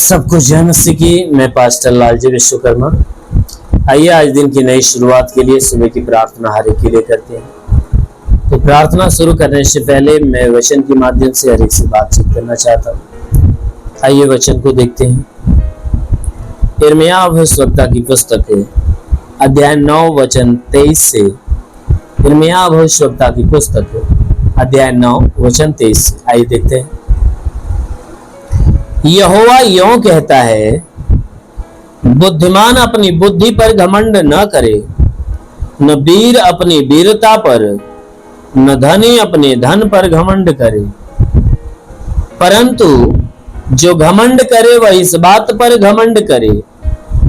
सबको जय मसीह की। मैं पास्टर लालजी विश्वकर्मा। आइए आज दिन की नई शुरुआत के लिए सुबह की प्रार्थना हर एक के लिए करते हैं। तो प्रार्थना शुरू करने से पहले मैं वचन के माध्यम से हर एक से बातचीत करना चाहता हूँ। आइए वचन को देखते हैं। यिर्मयाह भविष्यवक्ता की पुस्तक है, अध्याय 9 वचन 23 से। यिर्मयाह भविष्यवक्ता की पुस्तक है, अध्याय 9 वचन 23 से। आइए देखते हैं। यहोवा यों कहता है, बुद्धिमान अपनी बुद्धि पर घमंड न करे, न वीर अपनी वीरता पर, न धनी अपने धन पर घमंड करे, परंतु जो घमंड करे वह इस बात पर घमंड करे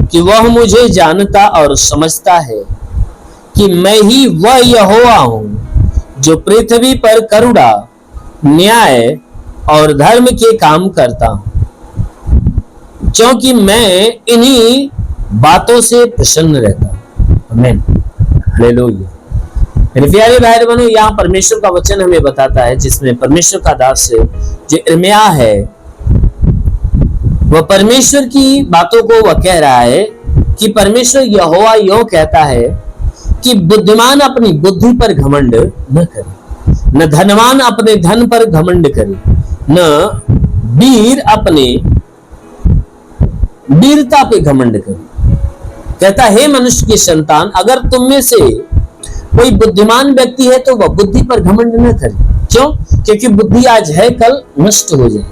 कि वह मुझे जानता और समझता है कि मैं ही वह यहोवा हूं जो पृथ्वी पर करुणा, न्याय और धर्म के काम करता हूं, क्योंकि मैं इन्हीं बातों से प्रसन्न रहता हूं। आमीन, हालेलुया। मेरे प्यारे भाई बहनों, यहाँ परमेश्वर का वचन हमें बताता है, जिसमें परमेश्वर का दास जो यिर्मयाह है, वह परमेश्वर की बातों को वह कह रहा है कि परमेश्वर यहोवा यों कहता है कि बुद्धिमान अपनी बुद्धि पर घमंड न करे, न धनवान अपने धन पर घमंड करे, न वीर अपने वीरता पे घमंड करे। कहता है, मनुष्य की संतान, अगर तुम में से कोई बुद्धिमान व्यक्ति है तो वह बुद्धि पर घमंड न करे। क्यों? क्योंकि बुद्धि आज है, कल नष्ट हो जाए।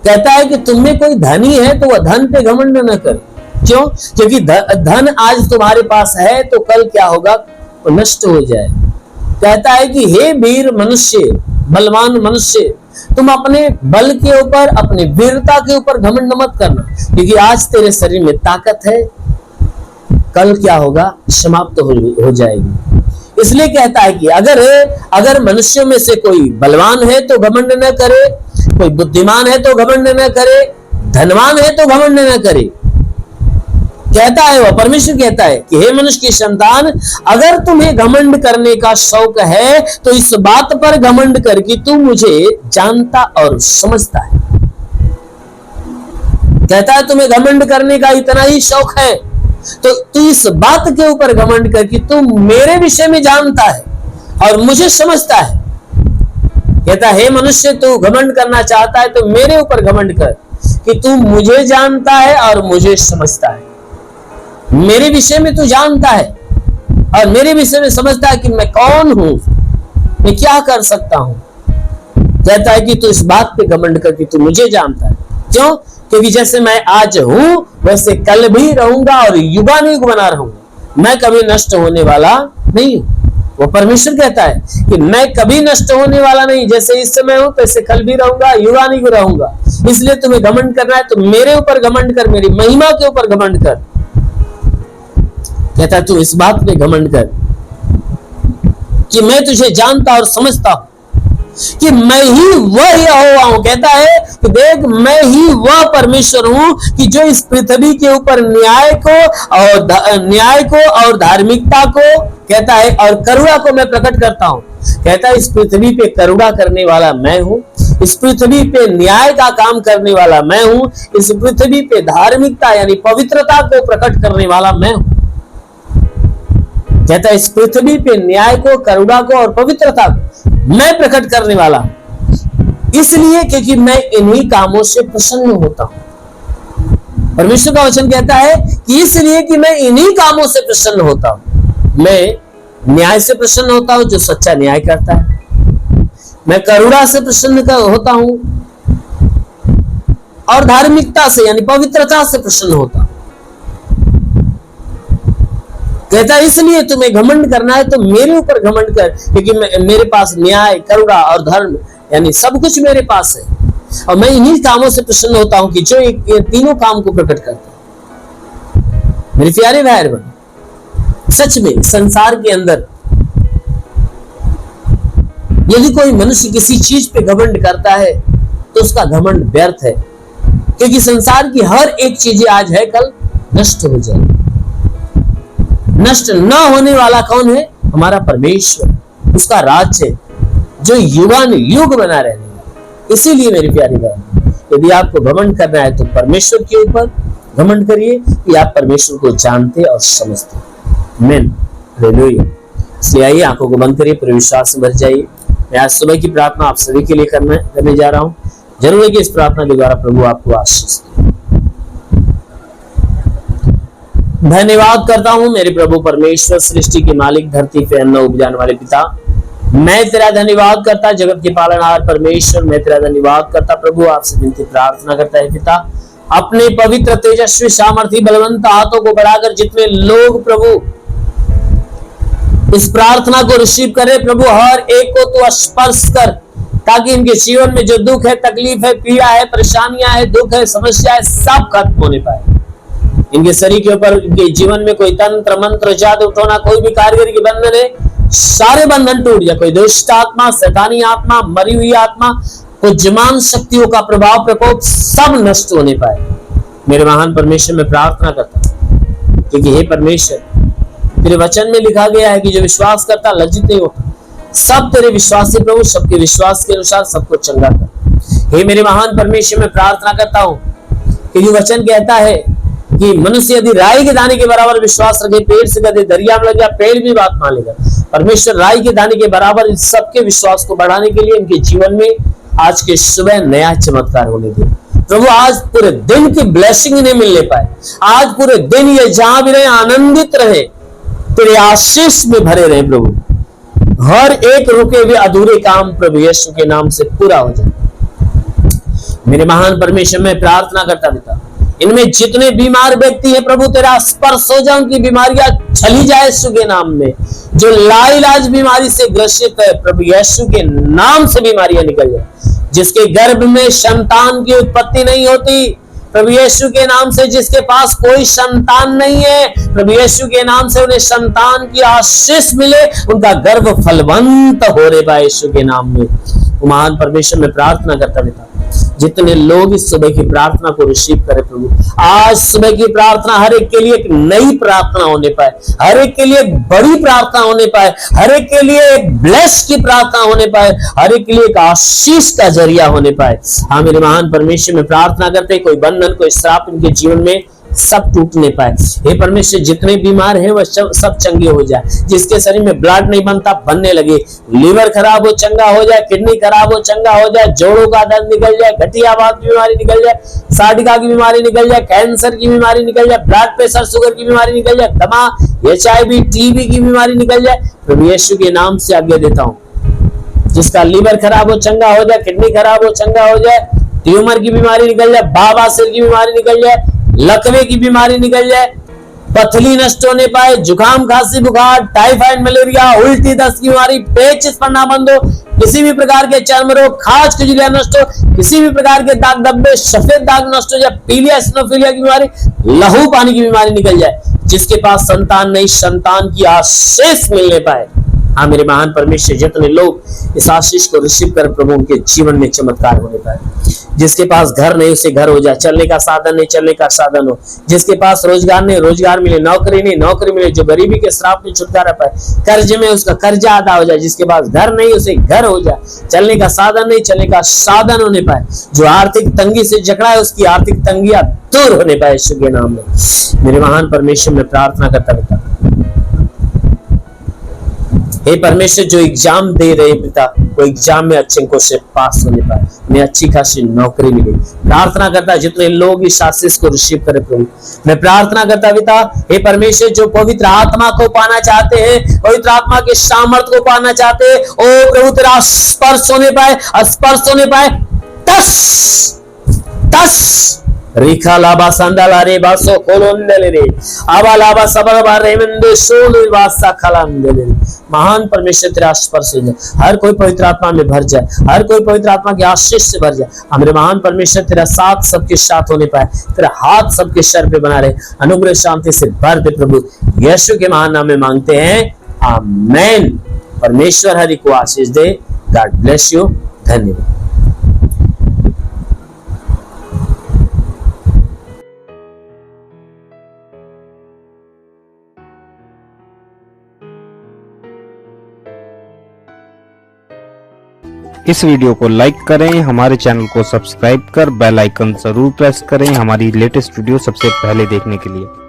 कहता है कि तुम में कोई धनी है तो वह धन पे घमंड न करे। क्यों? क्योंकि धन आज तुम्हारे पास है तो कल क्या होगा? वो नष्ट हो जाए। कहता है कि हे वीर मनुष्य, बलवान मनुष्य, तुम अपने बल के ऊपर, अपनी वीरता के ऊपर घमंड मत करना, क्योंकि आज तेरे शरीर में ताकत है, कल क्या होगा? समाप्त हो जाएगी। इसलिए कहता है कि अगर मनुष्यों में से कोई बलवान है तो घमंड न करे, कोई बुद्धिमान है तो घमंड न करे, धनवान है तो घमंड न करे। कहता है, वह परमेश्वर कहता है कि हे मनुष्य की संतान, अगर तुम्हें घमंड करने का शौक है तो इस बात पर घमंड कर कि तू मुझे जानता और समझता है। कहता है, तुम्हें घमंड करने का इतना ही शौक है तो तू इस बात के ऊपर घमंड कर कि तू मेरे विषय में जानता है और मुझे समझता है। कहता है, हे मनुष्य, तू घमंड करना चाहता है तो मेरे ऊपर घमंड कर कि तू मुझे जानता है और मुझे समझता है। मेरे विषय में तू जानता है और मेरे विषय में समझता है कि मैं कौन हूं, मैं क्या कर सकता हूं। कहता है कि तू इस बात पे घमंड कर कि तू मुझे जानता है। क्यों? क्योंकि जैसे मैं आज हूं वैसे कल भी रहूंगा और युगानुयुग बना रहूंगा। मैं कभी नष्ट होने वाला नहीं हूं। वो परमेश्वर कहता है कि मैं कभी नष्ट होने वाला नहीं, जैसे इस समय हूं तैसे कल भी रहूंगा, युगानुयुग रहूंगा। इसलिए तुम्हें घमंड करना है तो मेरे ऊपर घमंड कर, मेरी महिमा के ऊपर घमंड कर। कहता है, तू इस बात पे घमंड कर कि मैं तुझे जानता और समझता हूं कि मैं ही वह यहोवा हूं। कहता है कि देख, मैं ही वह परमेश्वर हूं कि जो इस पृथ्वी के ऊपर न्याय को और धार्मिकता को, कहता है, और करुणा को मैं प्रकट करता हूं। कहता है, इस पृथ्वी पे करुणा करने वाला मैं हूं, इस पृथ्वी पे न्याय का काम करने वाला मैं हूं, इस पृथ्वी पे धार्मिकता यानी पवित्रता को प्रकट करने वाला मैं हूं। कहता है, इस पृथ्वी पे न्याय को, करुणा को और पवित्रता को मैं प्रकट करने वाला हूं। इसलिए क्योंकि मैं इन्हीं कामों से प्रसन्न होता हूं। परमेश्वर का वचन कहता है कि इसलिए कि मैं इन्हीं कामों से प्रसन्न होता हूं। मैं न्याय से प्रसन्न होता हूं, जो सच्चा न्याय करता है। मैं करुणा से प्रसन्न होता हूं और धार्मिकता से यानी पवित्रता से प्रसन्न होता हूं। कहता है, इसलिए तुम्हें घमंड करना है तो मेरे ऊपर घमंड कर, क्योंकि मेरे पास न्याय, करुणा और धर्म यानी सब कुछ मेरे पास है, और मैं इन्हीं कामों से प्रसन्न होता हूं कि जो ये तीनों काम को प्रकट करता है। मेरे प्यारे भाई बहन, सच में संसार के अंदर यदि कोई मनुष्य किसी चीज पे घमंड करता है तो उसका घमंड व्यर्थ है, क्योंकि संसार की हर एक चीजें आज है, कल नष्ट हो जाएगी। नष्ट न होने वाला कौन है? हमारा परमेश्वर, उसका राज्य जो युगानुयुग बना रहने वाला। इसीलिए मेरी प्यारी बहन, यदि आपको घमंड करना है तो परमेश्वर के ऊपर घमंड करिए कि आप परमेश्वर को जानते और समझते। आमीन, हालेलुया। इसलिए आइए आंखों को बंद करिए, पूरे विश्वास से भर जाइए। मैं आज सुबह की प्रार्थना आप सभी के लिए करने जा रहा हूँ। जरूर है कि इस प्रार्थना के द्वारा प्रभु आपको आशीष दे। धन्यवाद करता हूँ मेरे प्रभु परमेश्वर, सृष्टि के मालिक, धरती पे अन्न उपजाने वाले पिता। मैं तेरा धन्यवाद करता, जगत के पालनहार परमेश्वर, मैं तेरा धन्यवाद करता प्रभु। आपसे विनती प्रार्थना करता है पिता, अपने पवित्र तेजस्वी सामर्थी बलवंत हाथों को बढ़ाकर जितने लोग प्रभु इस प्रार्थना को रिसीव करे प्रभु, हर एक को तू स्पर्श कर, ताकि इनके जीवन में जो दुख है, तकलीफ है, पीड़ा है, परेशानियां है, दुख है, समस्या है, सब खत्म होने पाए। इनके शरीर के ऊपर, इनके जीवन में कोई तंत्र मंत्र जादू टोना, कोई भी कारीगरी के बंधन है, सारे बंधन टूट जाए। कोई दुष्ट आत्मा, शैतानी आत्मा, मरी हुई आत्मा, कोई जमान शक्तियों का प्रभाव प्रकोप सब नष्ट होने पाए। मेरे महान परमेश्वर में प्रार्थना करता हूं, क्योंकि हे परमेश्वर, तेरे वचन में लिखा गया है कि जो विश्वास करता लज्जित नहीं होता। सब तेरे विश्वास से प्रभु, सबके विश्वास के अनुसार सबको चंगा कर। हे मेरे महान परमेश्वर में प्रार्थना करता हूं कि जो वचन कहता है कि मनुष्य यदि राई के दाने के बराबर विश्वास रखे, पेड़ से कदे दरिया में लग जाए, पेड़ भी बात मान लेगा। परमेश्वर राई के दाने के बराबर इन सबके विश्वास को बढ़ाने के लिए इनके जीवन में आज के सुबह नया चमत्कार होने दे प्रभु। आज पूरे दिन की ब्लेसिंग इन्हें मिलने पाए। आज पूरे दिन ये जहां भी रहे आनंदित रहे, तेरे आशीष में भरे रहे प्रभु। हर एक रुके हुए अधूरे काम प्रभु यीशु के नाम से पूरा हो जाए। मेरे महान परमेश्वर में प्रार्थना करता पिता, इनमें जितने बीमार व्यक्ति हैं प्रभु, तेरा स्पर्श हो जाए, उनकी बीमारियां चली जाए यीशु के नाम में। जो लाइलाज बीमारी से ग्रसित है प्रभु यीशु के नाम से बीमारियां निकल जाए। जिसके गर्भ में संतान की उत्पत्ति नहीं होती प्रभु यीशु के नाम से, जिसके पास कोई संतान नहीं है प्रभु यीशु के नाम से उन्हें संतान की आशीष मिले, उनका गर्भ फलवंत हो रे बा यीशु के नाम में। महान परमेश्वर में प्रार्थना करता पिता, जितने लोग इस सुबह की प्रार्थना को रिसीव करे प्रभु, आज सुबह की प्रार्थना हर एक के लिए एक नई प्रार्थना होने पाए, हर एक के लिए एक बड़ी प्रार्थना होने पाए, हर एक के लिए एक ब्लेस की प्रार्थना होने पाए, हर एक के लिए एक आशीष का जरिया होने पाए। हाँ मेरे महान परमेश्वर में प्रार्थना करते, कोई बंधन, कोई श्राप इनके जीवन में सब टूटने पाए। हे परमेश्वर, जितने बीमार हैं वह सब चंगे हो जाए। जिसके शरीर में ब्लड नहीं बनता बनने लगे, लीवर खराब हो चंगा हो जाए, किडनी खराब हो चंगा हो जाए, जोड़ों का दर्द निकल जाए, गठियावात की बीमारी निकल जाए, साडिका की बीमारी निकल जाए, कैंसर की बीमारी निकल जाए, ब्लड प्रेशर शुगर की बीमारी निकल जाए, दमा HIV TB की बीमारी निकल जाए। प्रभु यीशु के नाम से आज्ञा देता हूँ, जिसका लीवर खराब हो चंगा हो जाए, किडनी खराब हो चंगा हो जाए, ट्यूमर की बीमारी निकल जाए, बाबासिर की बीमारी निकल जाए, लकवे की बीमारी निकल जाए, पथली नष्ट होने पाए, जुकाम खांसी बुखार, टाइफाइड मलेरिया, उल्टी दस्त की बीमारी, पेचिश पड़ना बंद हो, किसी भी प्रकार के चर्म रोग, खाज खुजलियां नष्ट हो, किसी भी प्रकार के दाग धब्बे, सफेद दाग नष्ट हो जाए, पीलिया स्नोफिलिया की बीमारी, लहू पानी की बीमारी निकल जाए। जिसके पास संतान नहीं, संतान की आशीष मिलने पाए। हाँ मेरे महान परमेश्वर, जितने लोग इस आशीष को रिसीव कर प्रभु, उनके जीवन में चमत्कार होने पाए। जिसके पास घर नहीं उसे घर हो जाए, चलने का साधन नहीं चलने का साधन हो, जिसके पास रोजगार नहीं रोजगार मिले, नौकरी नहीं नौकरी मिले, जो गरीबी के श्राप में छुटकारा पाए, कर्ज में उसका कर्जा अदा हो जाए, जिसके पास घर नहीं उसे घर हो जाए, चलने का साधन नहीं चलने का साधन होने पाए, जो आर्थिक तंगी से जकड़ा है उसकी आर्थिक तंगियां दूर होने पाए यीशु के नाम में। मेरे महान परमेश्वर में प्रार्थना करता पिता, हे परमेश्वर, जो एग्जाम दे रहे पिता, वो एग्जाम में अच्छे अंकों से पास होने पाए, उन्हें अच्छी खासी नौकरी मिले। प्रार्थना करता जितने लोग इस आशीष को रिसीव करे प्रभु, मैं प्रार्थना करता पिता, हे परमेश्वर, जो पवित्र आत्मा को पाना चाहते हैं, पवित्र आत्मा के सामर्थ्य को पाना चाहते हैं, ओ प्रभु तेरा स्पर्श होने पाए, स्पर्श होने पाए। टस टस रिखा लाबा संदाला रे बासो कोलोंदले रे आवा लाबा सबल बारे मंदे सोल वासा खलांदले। महान परमेश्वर तेरा स्पर्श हो जाए, हर कोई पवित्र आत्मा में भर जाए, हर कोई पवित्र आत्मा की आशीष से भर जाए। हमारे महान परमेश्वर तेरा साथ सबके साथ होने पाए, तेरा हाथ सबके सर पे बना रहे, अनुग्रह शांति से भर दे प्रभु, यीशु के महान नाम में मांगते हैं, आमेन। परमेश्वर हरि को आशीष दे। God bless you. धन्यवाद। इस वीडियो को लाइक करें, हमारे चैनल को सब्सक्राइब कर बेल आइकन जरूर प्रेस करें हमारी लेटेस्ट वीडियो सबसे पहले देखने के लिए।